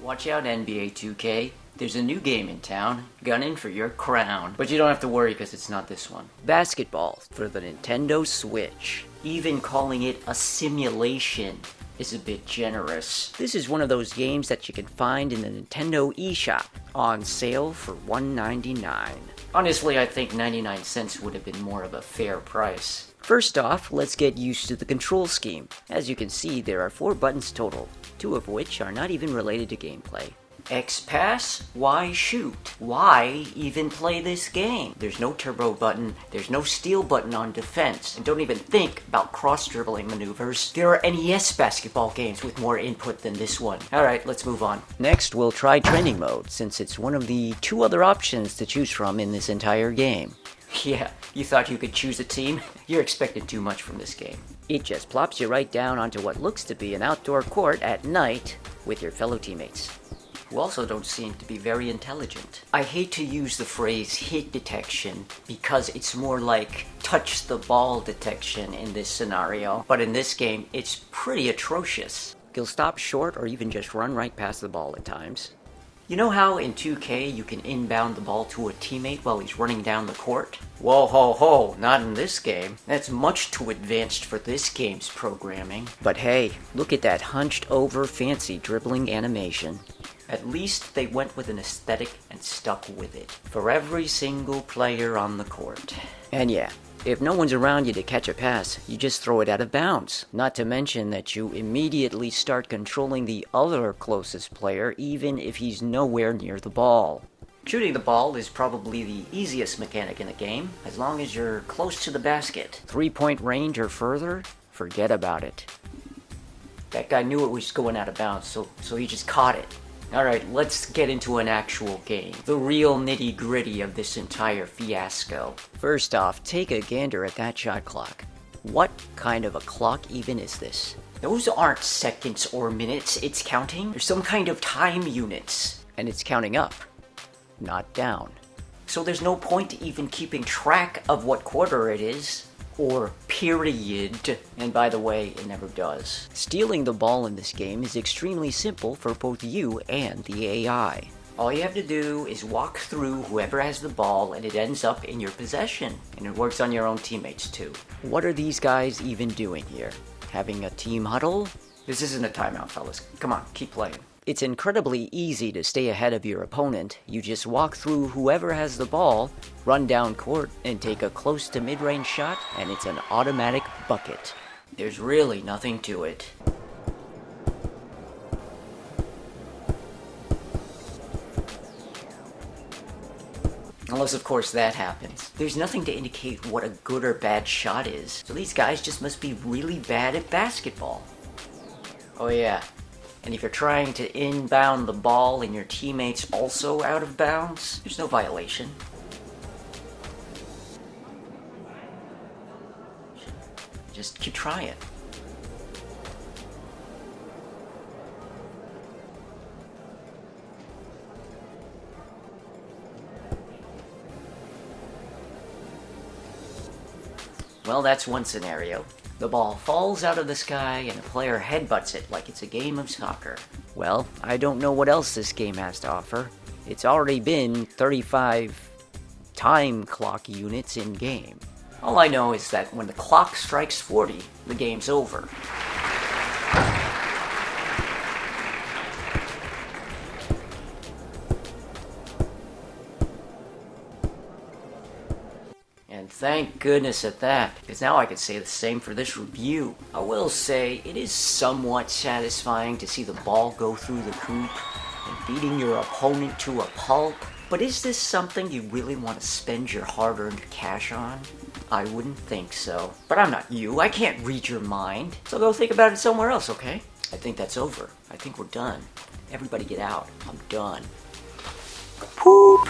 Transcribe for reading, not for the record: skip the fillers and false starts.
Watch out, NBA 2K. There's a new game in town, gunning for your crown. But you don't have to worry because it's not this one. Basketball for the Nintendo Switch. Even calling it a simulation is a bit generous. This is one of those games that you can find in the Nintendo eShop, on sale for $1.99. Honestly, I think 99 cents would have been more of a fair price. First off, let's get used to the control scheme. As you can see, there are 4 buttons total, 2 of which are not even related to gameplay. X pass? Why shoot? Why even play this game? There's no turbo button, there's no steal button on defense, and don't even think about cross-dribbling maneuvers. There are NES basketball games with more input than this one. Alright, let's move on. Next, we'll try training mode, since it's one of the 2 other options to choose from in this entire game. Yeah, you thought you could choose a team? You're expecting too much from this game. It just plops you right down onto what looks to be an outdoor court at night with your fellow teammates, who also don't seem to be very intelligent. I hate to use the phrase hit detection because it's more like touch the ball detection in this scenario, but in this game it's pretty atrocious. You'll stop short or even just run right past the ball at times. You know how in 2K you can inbound the ball to a teammate while he's running down the court? Whoa ho ho, not in this game. That's much too advanced for this game's programming. But hey, look at that hunched over fancy dribbling animation. At least they went with an aesthetic and stuck with it. For every single player on the court. And yeah, if no one's around you to catch a pass, you just throw it out of bounds. Not to mention that you immediately start controlling the other closest player even if he's nowhere near the ball. Shooting the ball is probably the easiest mechanic in the game, as long as you're close to the basket. 3-point range or further? Forget about it. That guy knew it was going out of bounds, so he just caught it. Alright, let's get into an actual game. The real nitty-gritty of this entire fiasco. First off, take a gander at that shot clock. What kind of a clock even is this? Those aren't seconds or minutes it's counting. There's some kind of time units. And it's counting up, not down. So there's no point even keeping track of what quarter it is. Or period. And by the way, it never does. Stealing the ball in this game is extremely simple for both you and the AI. All you have to do is walk through whoever has the ball and it ends up in your possession. And it works on your own teammates too. What are these guys even doing here? Having a team huddle? This isn't a timeout, fellas. Come on, keep playing. It's incredibly easy to stay ahead of your opponent. You just walk through whoever has the ball, run down court, and take a close to mid-range shot, and it's an automatic bucket. There's really nothing to it. Unless, of course, that happens. There's nothing to indicate what a good or bad shot is, so these guys just must be really bad at basketball. Oh yeah. And if you're trying to inbound the ball and your teammate's also out of bounds, there's no violation. Just keep trying. Well, that's one scenario. The ball falls out of the sky and the player headbutts it like it's a game of soccer. Well, I don't know what else this game has to offer. It's already been 35 time clock units in game. All I know is that when the clock strikes 40, the game's over. And thank goodness at that, because now I can say the same for this review. I will say, it is somewhat satisfying to see the ball go through the hoop and beating your opponent to a pulp, but is this something you really want to spend your hard-earned cash on? I wouldn't think so. But I'm not you, I can't read your mind, so go think about it somewhere else, okay? I think that's over. I think we're done. Everybody get out. I'm done. Poop!